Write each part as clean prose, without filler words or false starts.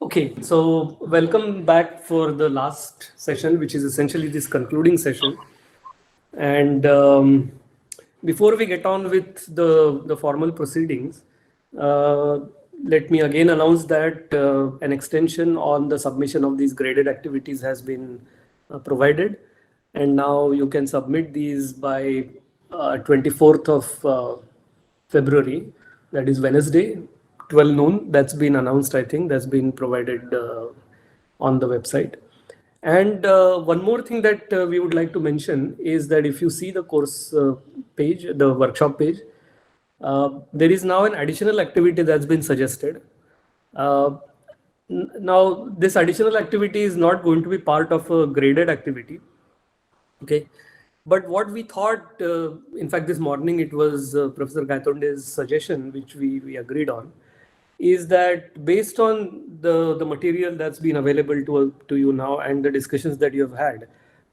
Okay, so welcome back for the last session, which is essentially this concluding session. And before we get on with the formal proceedings, uh, let me again announce that an extension on the submission of these graded activities has been provided. And now you can submit these by 24th of February, that is Wednesday, 12 noon. That's been announced, I think, that's been provided on the website. And one more thing that we would like to mention is that if you see the course page, the workshop page, there is now an additional activity that's been suggested. Uh, Now, this additional activity is not going to be part of a graded activity. Okay. But what we thought, in fact, this morning it was Professor Gaitonde's suggestion, which we agreed on, is that based on the material that's been available to you now and the discussions that you have had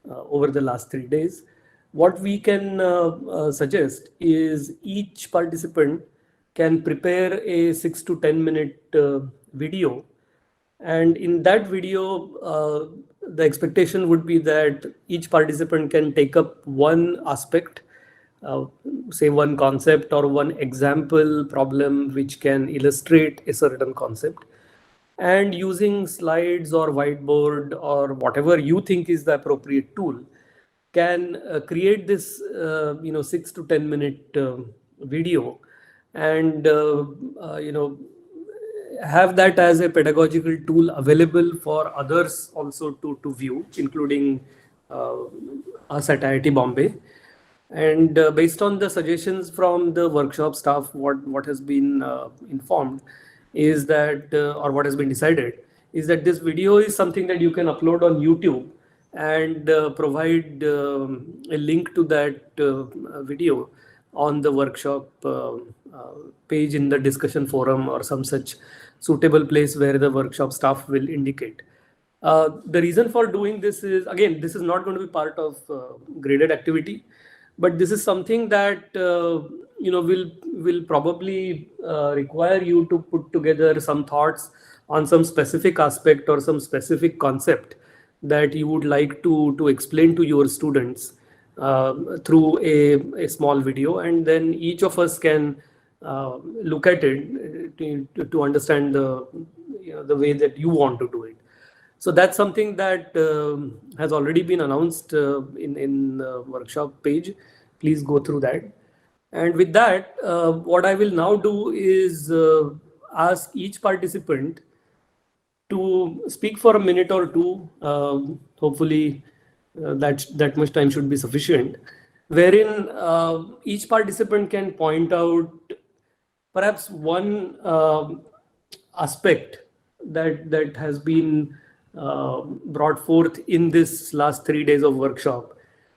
over the last 3 days, what we can suggest is each participant can prepare a 6 to 10 minute video, and in that video, the expectation would be that each participant can take up one aspect, uh, say one concept or one example problem which can illustrate a certain concept. And using slides or whiteboard or whatever you think is the appropriate tool, can create this 6 to 10 minute video, and have that as a pedagogical tool available for others also to view, including uh, us at IIT Bombay. And based on the suggestions from the workshop staff, what has been informed is that, or what has been decided, is that this video is something that you can upload on YouTube and provide a link to that video on the workshop page in the discussion forum or some such suitable place where the workshop staff will indicate. The reason for doing this is, again, this is not going to be part of graded activity, but this is something that will probably require you to put together some thoughts on some specific aspect or some specific concept that you would like to explain to your students through a small video, and then each of us can look at it to understand the way that you want to do it. So that's something that has already been announced in the workshop page. Please go through that. And with that, what I will now do is ask each participant to speak for a minute or two. Hopefully, that much time should be sufficient, wherein each participant can point out perhaps one aspect that has been brought forth in this last 3 days of workshop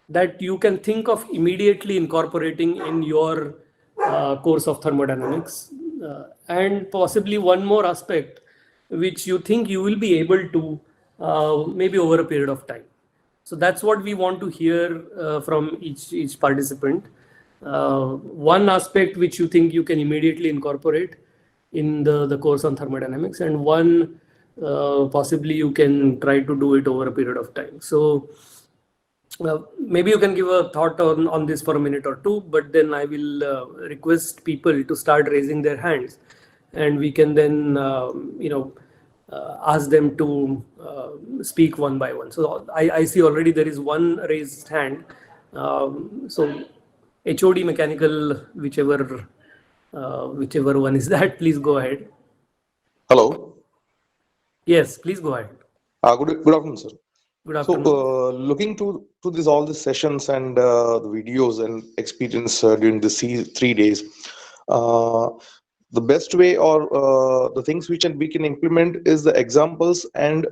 that you can think of immediately incorporating in your course of thermodynamics, and possibly one more aspect which you think you will be able to maybe over a period of time. So that's what we want to hear from each participant. One aspect which you think you can immediately incorporate in the course on thermodynamics, and one possibly you can try to do it over a period of time. So maybe you can give a thought on this for a minute or two, but then I will request people to start raising their hands, and we can then ask them to speak one by one. So I see already there is one raised hand. So HOD mechanical, whichever one is that, please go ahead. Hello. Yes, please go ahead. Good afternoon, sir. Good afternoon. So, looking to all the sessions and the videos and experience during the 3 days, the best way or the things which we can implement is the examples and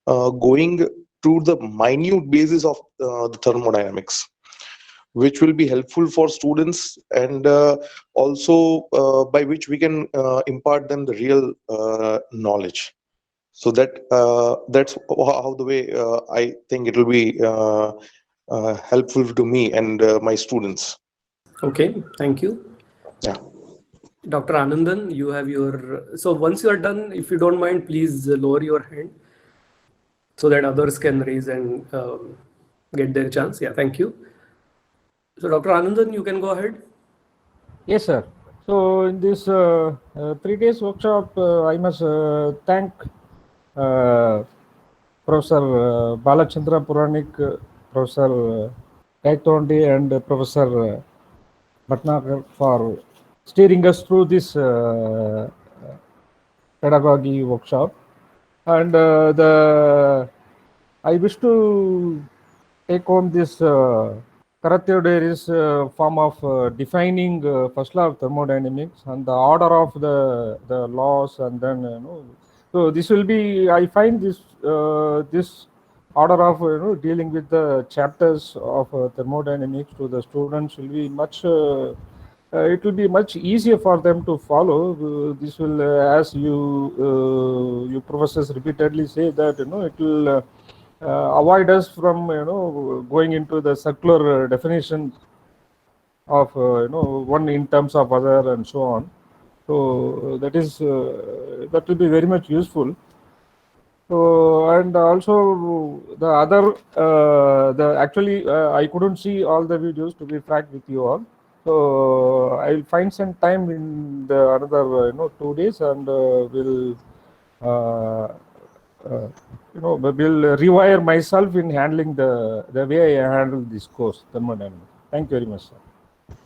going to the minute basis of the thermodynamics, which will be helpful for students, and also by which we can impart them the real knowledge. So that's how the way I think it will be helpful to me and my students. Okay, thank you. Yeah. Dr. Anandan, you have your. So once you are done, if you don't mind, please lower your hand so that others can raise and get their chance. Yeah, thank you. So Dr. Anandan, you can go ahead. Yes, sir. So in this 3 days workshop, I must thank uh, Professor Balachandra Puranik, Professor Kaitondi, and Professor Bhatnagar for steering us through this pedagogy workshop. And I wish to take home this corrective there is a form of defining first law of thermodynamics and the order of the laws, and then so this will be, I find this order of dealing with the chapters of thermodynamics to the students will be much it will be much easier for them to follow. This will, as you professors repeatedly say, that it will avoid us from going into the circular definition of one in terms of other and so on. So that will be very much useful. So, and also the other, the actually I couldn't see all the videos, to be frank with you all. So I'll find some time in the another 2 days, and will uh, will rewire myself in handling the way I handle this course, thermodynamics. Thank you very much, sir.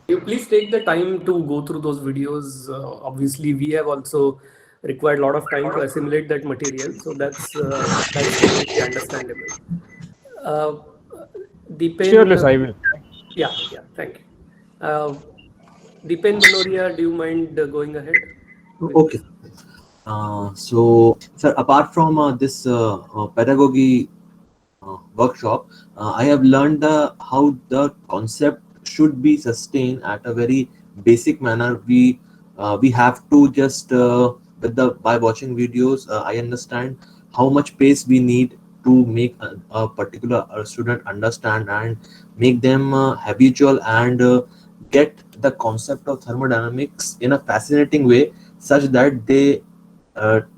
You please take the time to go through those videos. Obviously, we have also required a lot of time to assimilate that material, so that's completely understandable. Uh, Deepen, Surely, I will. yeah, yeah, thank you. Uh, Deepen Baloria, do you mind going ahead with? Okay. So, sir, apart from this pedagogy workshop, I have learned how the concept should be sustained at a very basic manner. We have to just with the by watching videos, I understand how much pace we need to make a particular student understand and make them habitual and get the concept of thermodynamics in a fascinating way, such that they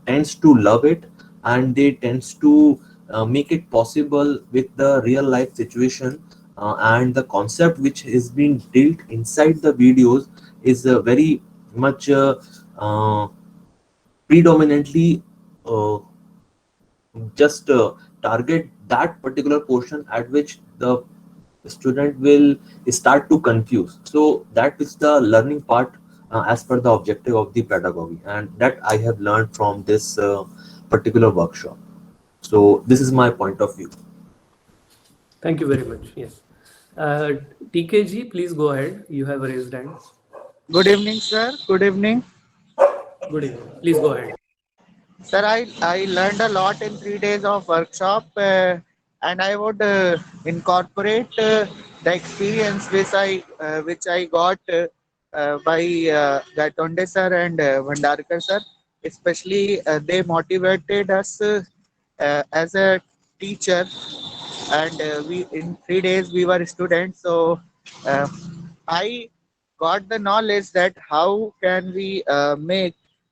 tends to love it, and they tends to make it possible with the real life situation, and the concept which is being dealt inside the videos is very much predominantly uh, just target that particular portion at which the student will start to confuse. So that is the learning part as per the objective of the pedagogy, and that I have learned from this particular workshop. So this is my point of view. Thank you very much. Yes. Uh, TKG, please go ahead. You have a raised hand. Good evening, sir. Good evening. Good evening. Please go ahead. Sir, I learned a lot in 3 days of workshop, and I would incorporate the experience which I got by Gaitonde sir and Vandarkar sir. Especially, they motivated us as a teacher, and we in 3 days we were students. So uh, I got the knowledge that how can we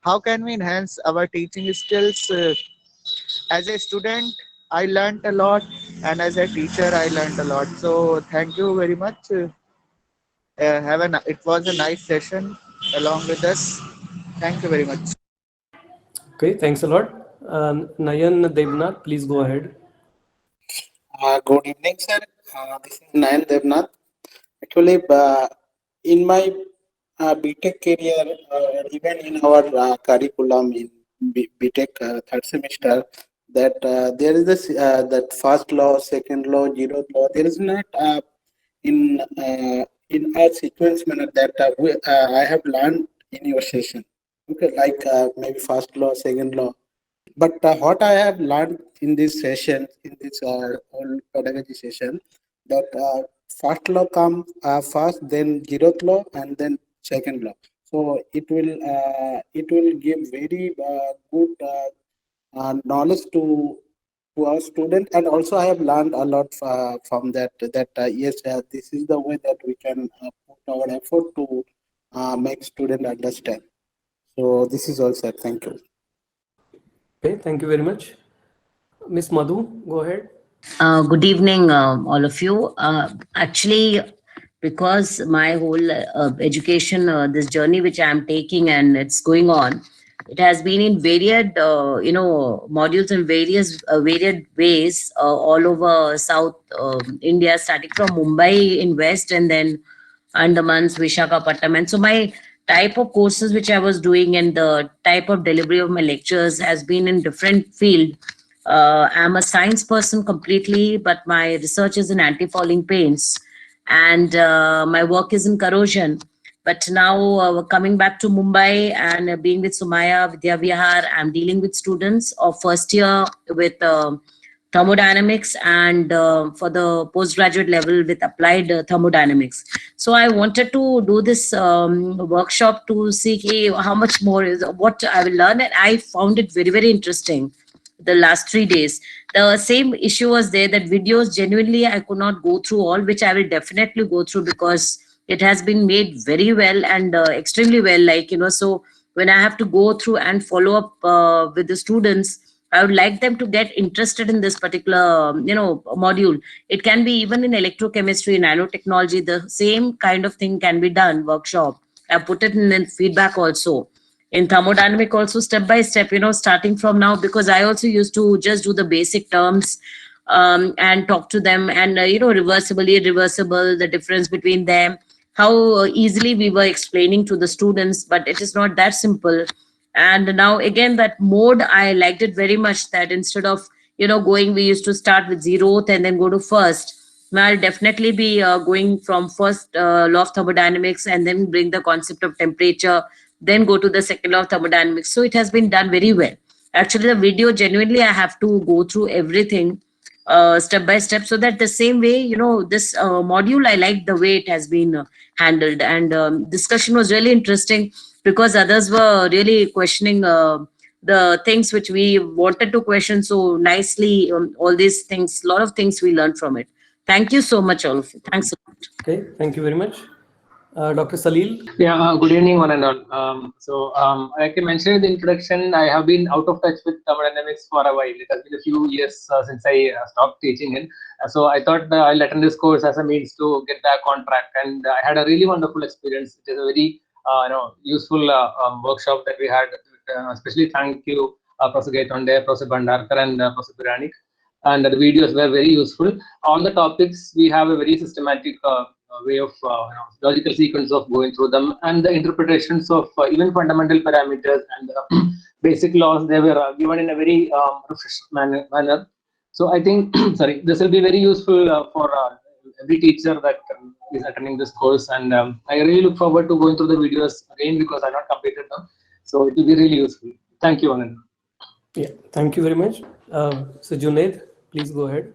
enhance our teaching skills. As a student, I learned a lot, and as a teacher, I learned a lot. So thank you very much. It was a nice session along with us. Thank you very much. Okay, thanks a lot. Nayan Devnath, please go ahead. Good evening, sir. This is Nayan Devnath. Actually, in my BTech career, even in our curriculum in BTech third semester, that there is this that first law, second law, zeroth law. There is not in a sequence manner that I have learned in your session. Okay, like maybe first law, second law. But what I have learned in this session, in this whole pedagogy session, that first law comes first, then zeroth law, and then second law. So it will give very good knowledge to our student, and also I have learned a lot from that. That yes, this is the way that we can put our effort to make student understand. So this is all, sir. Thank you. Okay, thank you very much. Miss Madhu, go ahead. Good evening, all of you. Actually, because my whole education, this journey which I'm taking and it's going on, it has been in varied, modules in varied ways all over South India, starting from Mumbai in West and then Andamans, Vishakhapatnam. And so my type of courses which I was doing and the type of delivery of my lectures has been in different field. I'm a science person completely, but my research is in anti-fouling paints, and my work is in corrosion. But now coming back to Mumbai and being with Sumaya Vidya Vihar, I'm dealing with students of first year with thermodynamics and for the postgraduate level with applied thermodynamics. So I wanted to do this workshop to see how much more is what I will learn, and I found it very, very interesting the last 3 days. The same issue was there that videos genuinely I could not go through all, which I will definitely go through because it has been made very well and extremely well. So when I have to go through and follow up with the students, I would like them to get interested in this particular, module. It can be even in electrochemistry, nanotechnology, the same kind of thing can be done, workshop. I put it in feedback also in thermodynamic also step by step, starting from now, because I also used to just do the basic terms and talk to them and reversible, irreversible, the difference between them, how easily we were explaining to the students, but it is not that simple. And now again that mode I liked it very much, that instead of going, we used to start with zeroth and then go to first. Now I'll definitely be going from first law of thermodynamics and then bring the concept of temperature, then go to the second law of thermodynamics. So it has been done very well. Actually, the video, genuinely, I have to go through everything step by step, so that the same way, this module, I like the way it has been handled. And discussion was really interesting because others were really questioning the things which we wanted to question so nicely. All these things, a lot of things we learned from it. Thank you so much, all of you. Thanks a lot. Okay, thank you very much. Dr. Salil. Yeah, good evening, one and all. Like I mentioned in the introduction, I have been out of touch with thermodynamics for a while. It has been a few years since I stopped teaching it. So I thought I'll attend this course as a means to get back on track. And I had a really wonderful experience. It is a very useful workshop that we had. Especially thank you, Professor Gaitonde, Professor Bhandarkar, and Professor Biranik. And the videos were very useful. On the topics, we have a very systematic way of logical sequence of going through them, and the interpretations of even fundamental parameters and basic laws, they were given in a very refreshed manner. So I think sorry, this will be very useful for every teacher that is attending this course, and I really look forward to going through the videos again because I not completed them, so it will be really useful. Thank you, Anand. Yeah, thank you very much. So Junaid, please go ahead.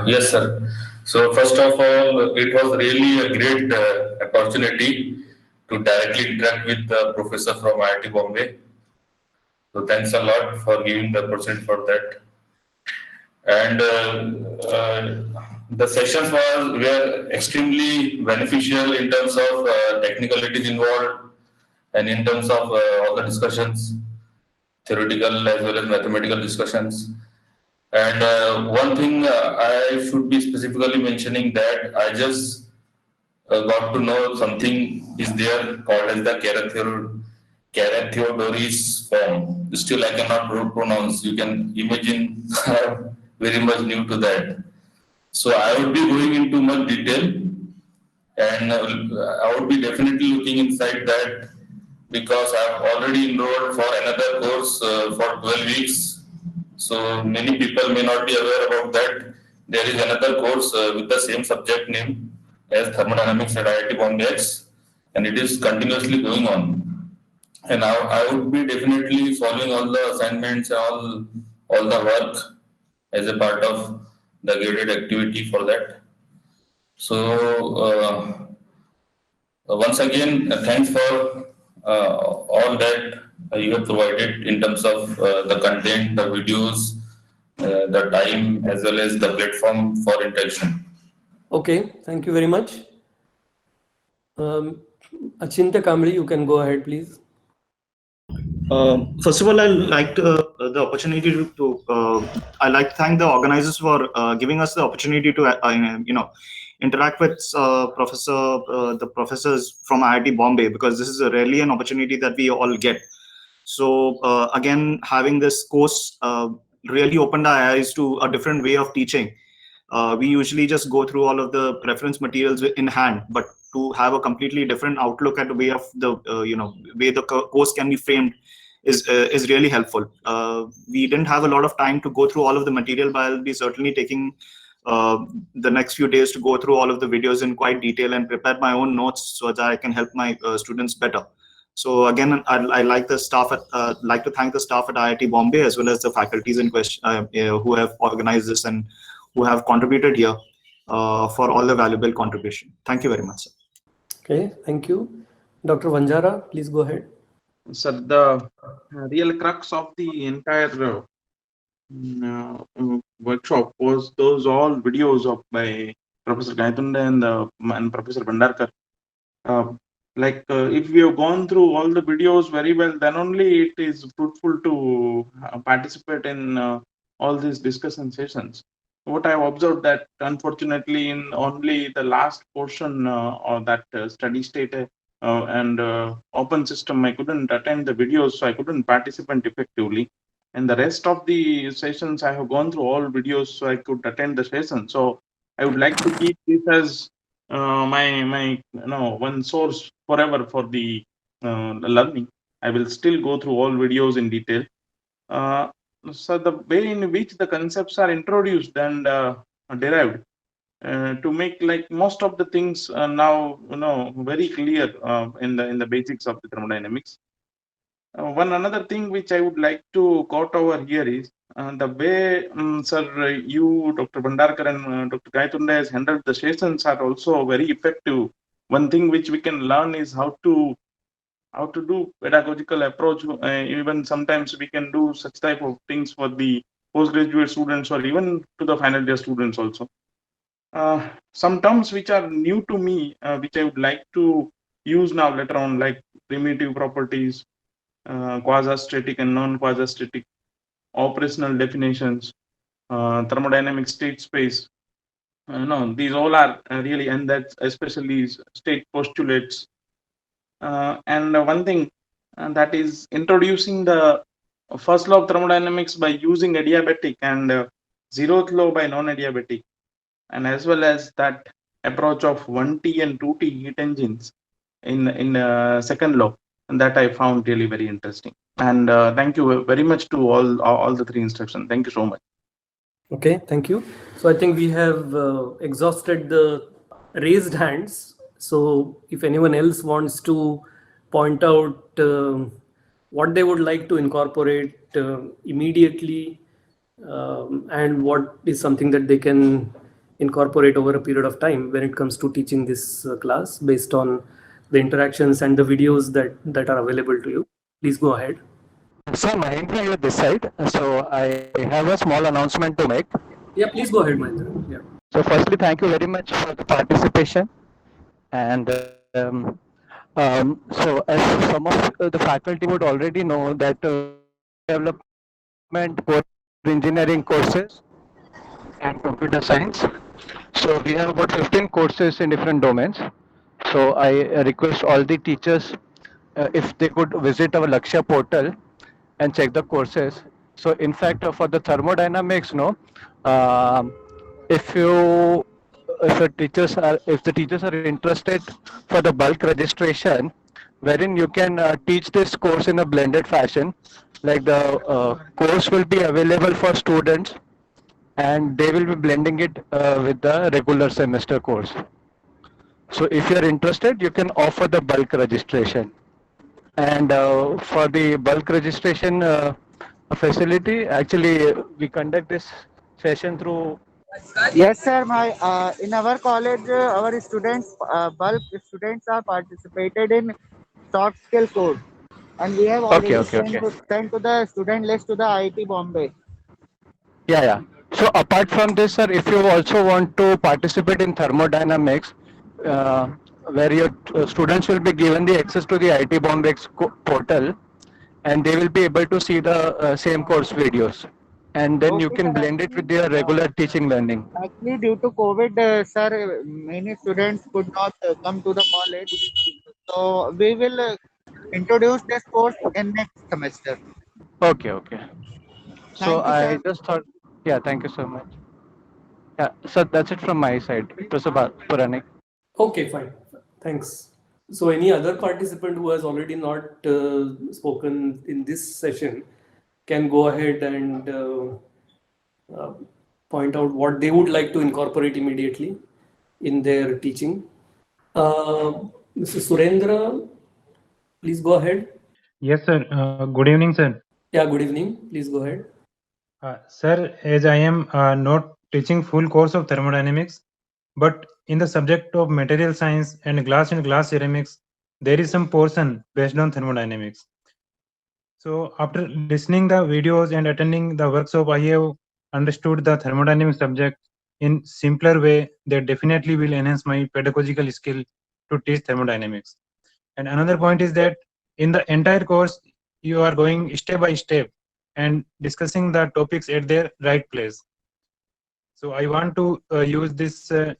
Yes, sir. So first of all, it was really a great opportunity to directly interact with the professor from IIT Bombay. So thanks a lot for giving the opportunity for that. And the sessions were extremely beneficial in terms of technicalities involved and in terms of all the discussions, theoretical as well as mathematical discussions. And one thing I should be specifically mentioning that I just got to know something is there called as the Carathéodory's form. Still, I cannot pronounce. You can imagine I'm very much new to that. So I would be going into much detail, and I would be definitely looking inside that because I've already enrolled for another course for 12 weeks. So many people may not be aware about that. There is another course with the same subject name as thermodynamics at IIT Bombay, and it is continuously going on. And I would be definitely following all the assignments and all the work as a part of the graded activity for that. So once again, thanks for all that you have provided in terms of the content, the videos, the time, as well as the platform for interaction. Okay, thank you very much. Achintya Kamli, you can go ahead, please. First of all, I like the opportunity I like to thank the organizers for giving us the opportunity to interact with the professors from IIT Bombay, because this is rarely an opportunity that we all get. So again, having this course really opened our eyes to a different way of teaching. We usually just go through all of the reference materials in hand, but to have a completely different outlook at the way of the way the course can be framed is really helpful. We didn't have a lot of time to go through all of the material, but I'll be certainly taking the next few days to go through all of the videos in quite detail and prepare my own notes so that I can help my students better. So again, I like the staff like to thank the staff at IIT Bombay as well as the faculties in question who have organized this and who have contributed here for all the valuable contribution. Thank you very much, sir. Okay, thank you. Dr. Vanjara, please go ahead. So the real crux of the entire workshop was those all videos of by Professor Gaitonde and Professor Bhandarkar. If we have gone through all the videos very well, then only it is fruitful to participate in all these discussion sessions. What I have observed that unfortunately in only the last portion of that study state and open system, I couldn't attend the videos, so I couldn't participate effectively. And the rest of the sessions, I have gone through all videos, so I could attend the session. So I would like to keep this as my one source forever for the learning. I will still go through all videos in detail. So the way in which the concepts are introduced and derived to make like most of the things now very clear in the basics of the thermodynamics. One another thing which I would like to quote over here is the way, sir, you, Dr. Bhandarkar and Dr. Gaitonde has handled the sessions are also very effective. One thing which we can learn is how to do pedagogical approach. Even sometimes we can do such type of things for the postgraduate students or even to the final year students also. Some terms which are new to me, which I would like to use now later on, like primitive properties, quasi-static and non-quasi-static, operational definitions, thermodynamic state space. These all are really, and that's especially state postulates. And one thing that is introducing the first law of thermodynamics by using adiabatic and zeroth law by non-adiabatic, and as well as that approach of 1T and 2T heat engines in second law, and that I found really very interesting. And thank you very much to all the three instructions. Thank you so much. Okay, thank you. So I think we have exhausted the raised hands. So if anyone else wants to point out what they would like to incorporate immediately and what is something that they can incorporate over a period of time when it comes to teaching this class based on the interactions and the videos that are available to you, please go ahead. So Mahendra here this side. So I have a small announcement to make. Yeah, please go ahead, Mahendra. Yeah. So firstly, thank you very much for the participation. And so as some of the faculty would already know that development core engineering courses and computer science. So we have about 15 courses in different domains. So I request all the teachers if they could visit our Lakshya portal and check the courses. So in fact, for the thermodynamics, if the teachers are interested for the bulk registration, wherein you can teach this course in a blended fashion, like the course will be available for students, and they will be blending it with the regular semester course. So if you are interested, you can offer the bulk registration. And for the bulk registration facility, actually we conduct this session through. Yes, sir. In our college, our students, bulk students are participated in soft skill course, and we have already sent to the student list to the IIT Bombay. Yeah. So apart from this, sir, if you also want to participate in thermodynamics, where your students will be given the access to the IIT Bombay portal, and they will be able to see the same course videos, and then you Okay, can sir. blend it with your regular teaching learning. Actually, due to COVID, sir, many students could not come to the college. So we will introduce this course in next semester. Okay, okay. So Thank you, I sir. just thought, yeah, thank you so much. Yeah, so that's it from my side. It was about Puranik. Okay, fine. Thanks. So any other participant who has already not spoken in this session can go ahead and uh, point out what they would like to incorporate immediately in their teaching. Mr. Surendra, please go ahead. Yes, sir. Good evening, sir. Yeah, good evening. Please go ahead. Sir, as I am not teaching full course of thermodynamics, but in the subject of material science and glass ceramics, there is some portion based on thermodynamics. So after listening the videos and attending the workshop, I have understood the thermodynamics subject in simpler way that definitely will enhance my pedagogical skill to teach thermodynamics. And another point is that in the entire course, you are going step by step and discussing the topics at their right place. So I want to use this in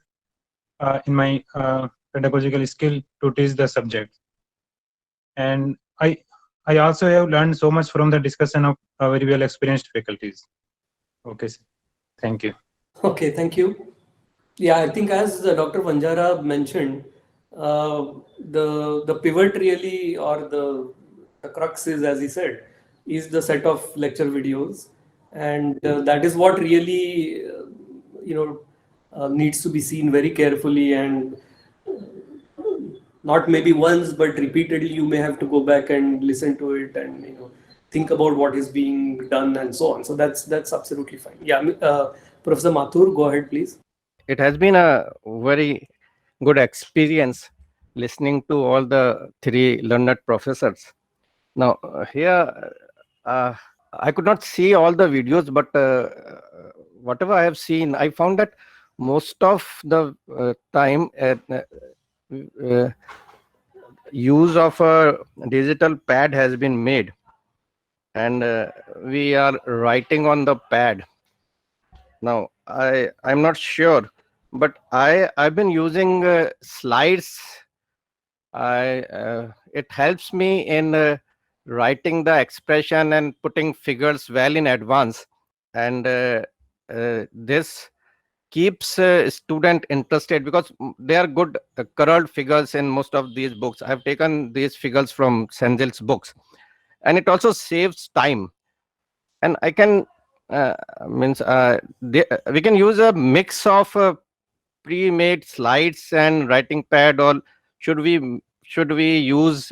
my pedagogical skill to teach the subject. And I also have learned so much from the discussion of very well experienced faculties. Okay, sir. Thank you. Okay, thank you. Yeah, I think as Dr. Vanjara mentioned, the pivot really, or the crux is, as he said, is the set of lecture videos, and that is what really needs to be seen very carefully, and not maybe once but repeatedly. You may have to go back and listen to it, and think about what is being done and so on. So that's absolutely fine. Yeah, Professor Mathur, go ahead, please. It has been a very good experience listening to all the three learned professors. Now, here, I could not see all the videos, but whatever I have seen, I found that most of the time use of a digital pad has been made, and we are writing on the pad. Now, I'm not sure, but I've been using slides. It helps me in writing the expression and putting figures well in advance, and this keeps student interested because they are good curled figures in most of these books. I've taken these figures from Senzel's books, and it also saves time. And I can we can use a mix of pre-made slides and writing pad, or should we use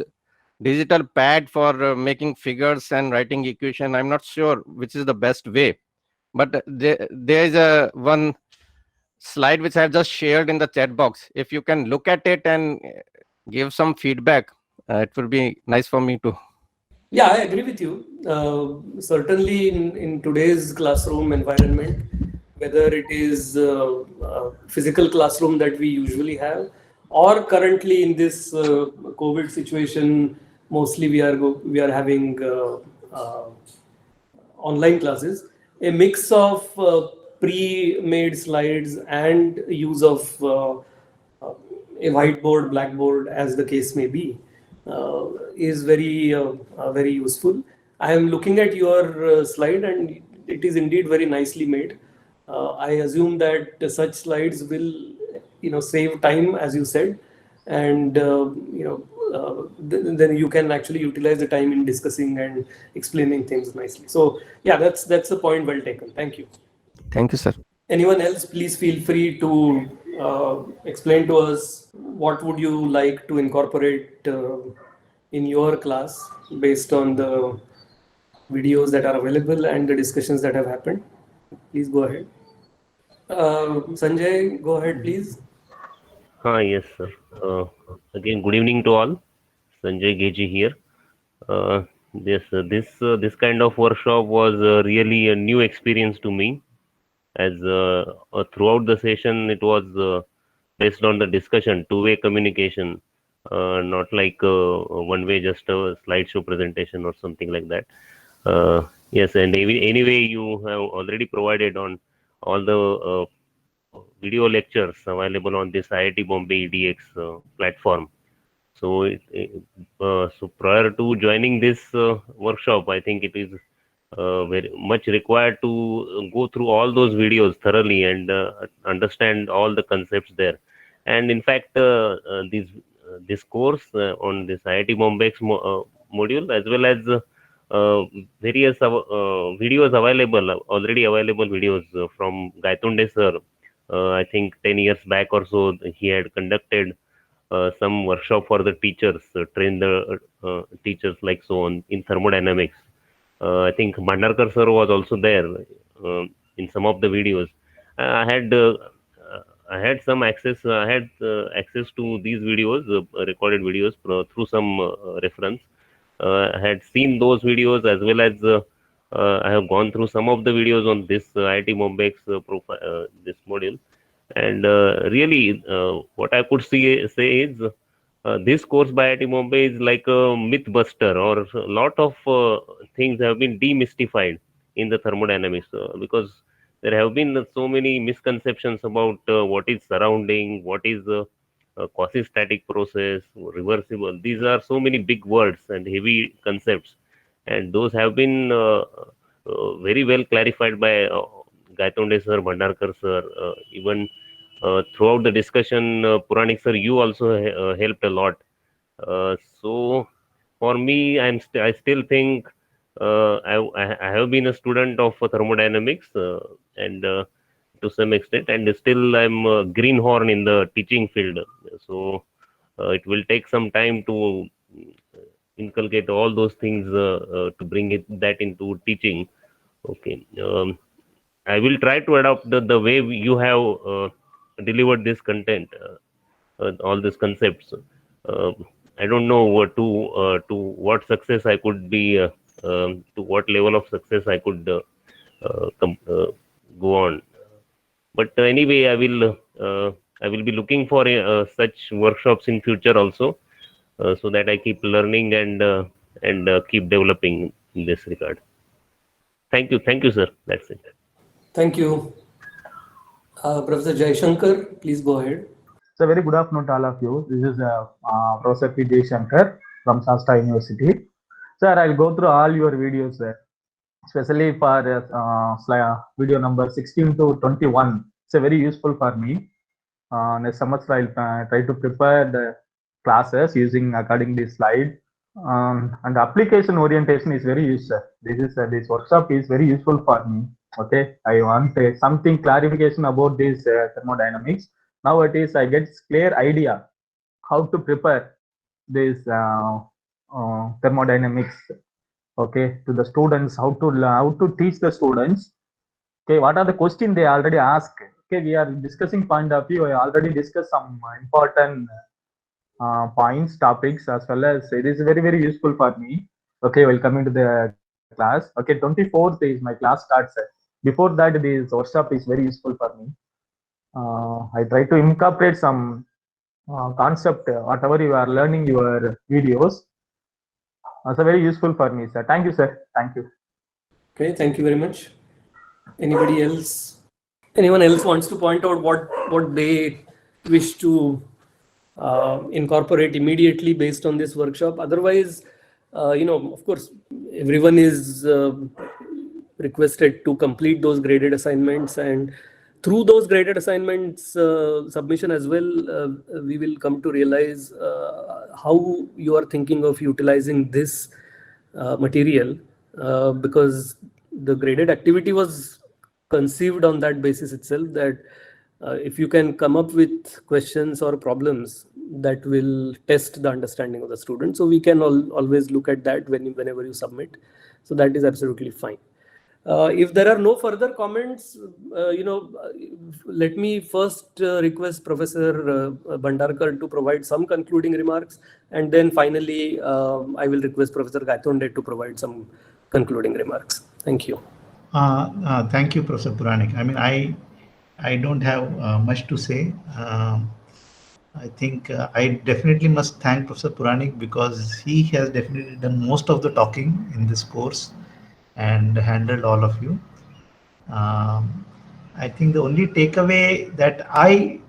digital pad for making figures and writing equation? I'm not sure which is the best way, but there is a one slide which I have just shared in the chat box. If you can look at it and give some feedback, it will be nice for me to. Yeah, I agree with you. Certainly, in today's classroom environment, whether it is physical classroom that we usually have, or currently in this COVID situation, mostly we are having online classes. A mix of pre-made slides and use of a whiteboard, blackboard, as the case may be, is very useful. I am looking at your slide, and it is indeed very nicely made. I assume that such slides will, save time, as you said, and then you can actually utilize the time in discussing and explaining things nicely. So yeah, that's the point well taken. Thank you. Thank you, sir. Anyone else, please feel free to explain to us what would you like to incorporate in your class based on the videos that are available and the discussions that have happened. Please go ahead. Sanjay, go ahead, please. Yes, sir. Again, good evening to all. Sanjay Geji here. This kind of workshop was really a new experience to me, as throughout the session it was based on the discussion, two-way communication. not like one way, just a slideshow presentation or something like that. Yes, and anyway, you have already provided on all the video lectures available on this IIT Bombay EDX platform. So, so prior to joining this workshop, I think it is very much required to go through all those videos thoroughly and understand all the concepts there. And in fact, this course on this IIT Bombay's module, as well as various videos available, already available videos from Gaitonde sir. I think 10 years back or so, he had conducted some workshop for the teachers, train the teachers like so on in thermodynamics. I think Bhandarkar sir was also there in some of the videos. I had some access. I had access to these videos, recorded videos through some reference. I had seen those videos, as well as I have gone through some of the videos on this IIT Bombay's profile, this module. And really, what I could say is this course by IIT Bombay is like a myth buster, or a lot of things have been demystified in the thermodynamics because there have been so many misconceptions about what is surrounding, what is quasi-static process, reversible. These are so many big words and heavy concepts, and those have been very well clarified by Gaitonde sir, Bhandarkar sir, even throughout the discussion, Puranik sir, you also helped a lot. So for me, I still think I have been a student of thermodynamics and to some extent, and still I'm a greenhorn in the teaching field. So it will take some time to inculcate all those things to bring that into teaching. Okay. I will try to adopt the way you have delivered this content, all these concepts. I don't know what to what success I could be, to what level of success I could go on. But anyway, I will be looking for such workshops in future also, so that I keep learning and keep developing in this regard. Thank you, sir. That's it. Thank you. Professor Jaishankar, please go ahead. So very good afternoon to all of you. This is Professor P. Jaishankar from Shastra University. Sir, I'll go through all your videos, especially for video number 16 to 21. It's very useful for me. Next semester, I'll try to prepare the classes using accordingly slide. And application orientation is very useful. This workshop is very useful for me. Okay, I want something clarification about this thermodynamics. Nowadays, I get clear idea how to prepare this thermodynamics. Okay, to the students, how to teach the students. Okay, what are the questions they already asked? Okay, we are discussing point of view. I already discussed some important points, topics, as well as it is very, very useful for me. Okay, welcome to the class. Okay, 24th is my class starts. Before that, this workshop is very useful for me. I try to incorporate some concept, whatever you are learning your videos. Also very useful for me, sir. Thank you, sir. Thank you. Okay, thank you very much. Anybody else? Anyone else wants to point out what they wish to incorporate immediately based on this workshop? Otherwise, of course, everyone is requested to complete those graded assignments, and through those graded assignments submission as well, we will come to realize how you are thinking of utilizing this material, because the graded activity was conceived on that basis itself, that if you can come up with questions or problems that will test the understanding of the student, so we can always look at that whenever you submit. So that is absolutely fine. If there are no further comments, let me first request Professor Bhandarkar to provide some concluding remarks, and then finally I will request Professor Gaitonde to provide some concluding remarks. Thank you. Thank you, Professor Puranik. I mean, I don't have much to say. I think I definitely must thank Professor Puranik because he has definitely done most of the talking in this course and handled all of you. Um, I think the only takeaway that I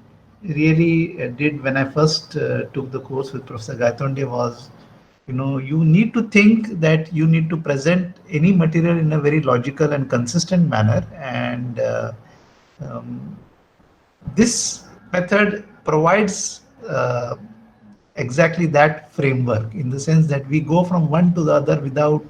really did when I first took the course with Professor Gaitonde was, you need to think that you need to present any material in a very logical and consistent manner, and um, this method provides exactly that framework, in the sense that we go from one to the other without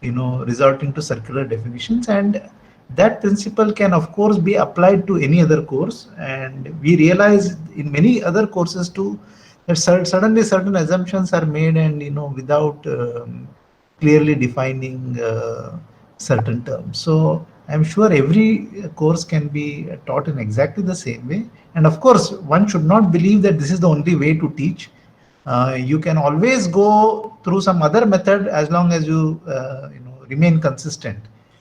resorting to circular definitions, and that principle can of course be applied to any other course. And we realize in many other courses too that suddenly certain assumptions are made, and without clearly defining certain terms. So I'm sure every course can be taught in exactly the same way. And of course, one should not believe that this is the only way to teach. You can always go through some other method as long as you remain consistent.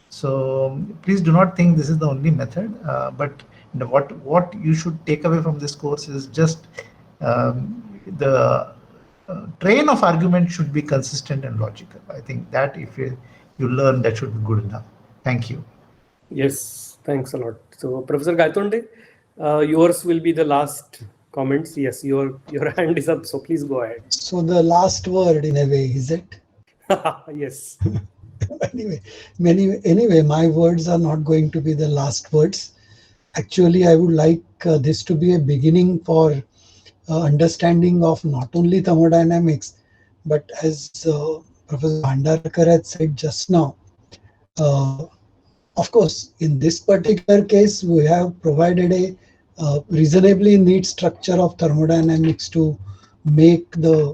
So please do not think this is the only method. But what you should take away from this course is just the train of argument should be consistent and logical. I think that if you learn, that should be good enough. Thank you. Yes, thanks a lot. So, Professor Gaitonde, yours will be the last comments. Yes, your hand is up, so please go ahead. So the last word in a way, is it? Yes. Anyway, my words are not going to be the last words. Actually, I would like this to be a beginning for understanding of not only thermodynamics, but as Professor Bhandarkar had said just now, of course, in this particular case, we have provided a reasonably neat structure of thermodynamics to make the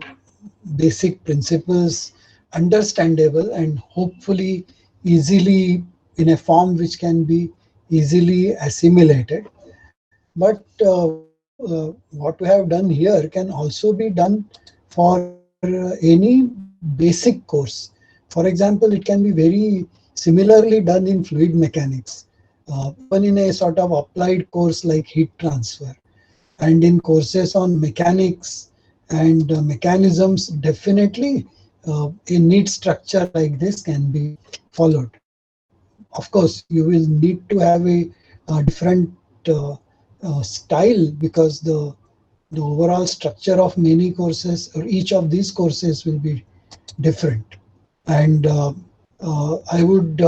basic principles understandable and hopefully easily in a form which can be easily assimilated. But what we have done here can also be done for any basic course. For example, it can be very similarly done in fluid mechanics, even in a sort of applied course like heat transfer. And in courses on mechanics and mechanisms, definitely a neat structure like this can be followed. Of course, you will need to have a different style, because the overall structure of many courses or each of these courses will be different. And I would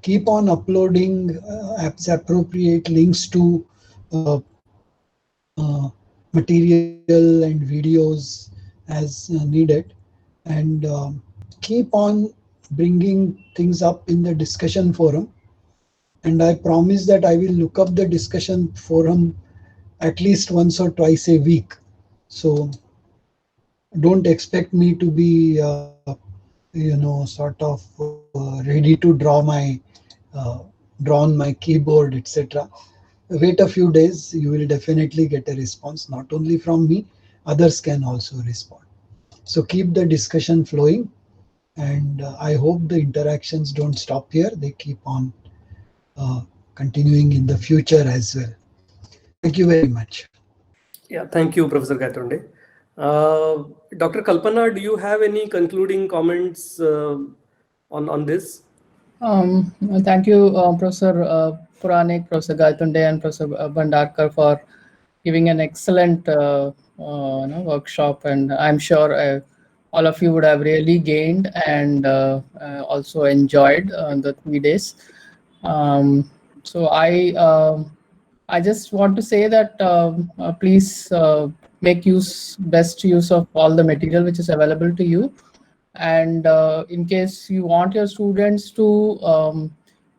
keep on uploading as appropriate links to material and videos as needed, and keep on bringing things up in the discussion forum. And I promise that I will look up the discussion forum at least once or twice a week. So don't expect me to be sort of ready to draw on my keyboard, etc. Wait a few days, you will definitely get a response, not only from me, others can also respond. So keep the discussion flowing, and I hope the interactions don't stop here, they keep on continuing in the future as well. Thank you very much. Yeah, thank you, Professor Gaitonde. Dr. Kalpana, do you have any concluding comments on this? Thank you, Professor Puranik, Professor Gaitonde, and Professor Bhandarkar for giving an excellent workshop. And I'm sure all of you would have really gained and also enjoyed the 3 days. So I just want to say that please make best use of all the material which is available to you. And in case you want your students to,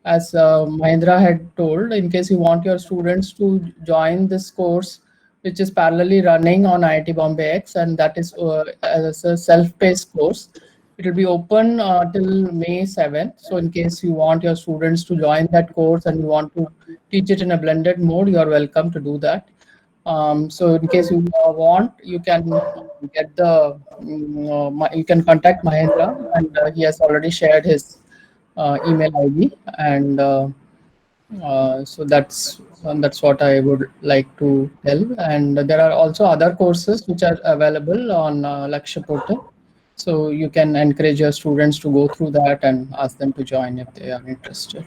as Mahendra had told, in case you want your students to join this course, which is parallelly running on IIT Bombay X, and that is as a self-paced course. It will be open till May 7th. So in case you want your students to join that course and you want to teach it in a blended mode, you are welcome to do that. So in case you want, you can get you can contact Mahendra, and he has already shared his email ID. And So that's what I would like to tell. And there are also other courses which are available on Lakshya portal. So you can encourage your students to go through that and ask them to join if they are interested.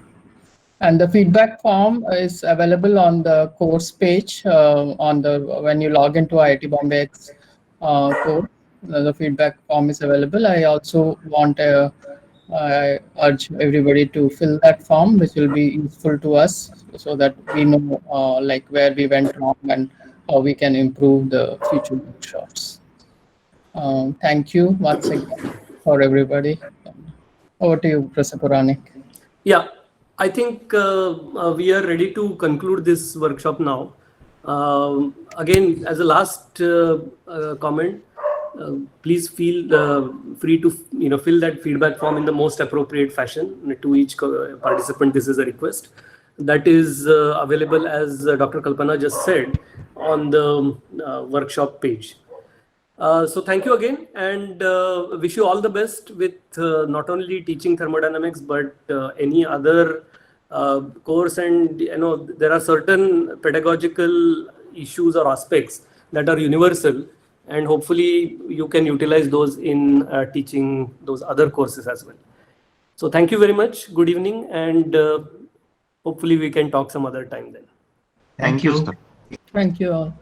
And the feedback form is available on the course page when you log into IIT Bombay's course. The feedback form is available. I also I urge everybody to fill that form, which will be useful to us so that we know like where we went wrong and how we can improve the future workshops. Thank you once again for everybody. Over to you, Professor Puranik. Yeah, I think we are ready to conclude this workshop now. Again, as a last comment, please feel free to fill that feedback form in the most appropriate fashion to each participant. This is a request that is available, as Dr. Kalpana just said, on the workshop page. So thank you again, and wish you all the best with not only teaching thermodynamics but any other course. And there are certain pedagogical issues or aspects that are universal, and hopefully you can utilize those in teaching those other courses as well. So thank you very much. Good evening, and hopefully we can talk some other time then. Thank you. Thank you all.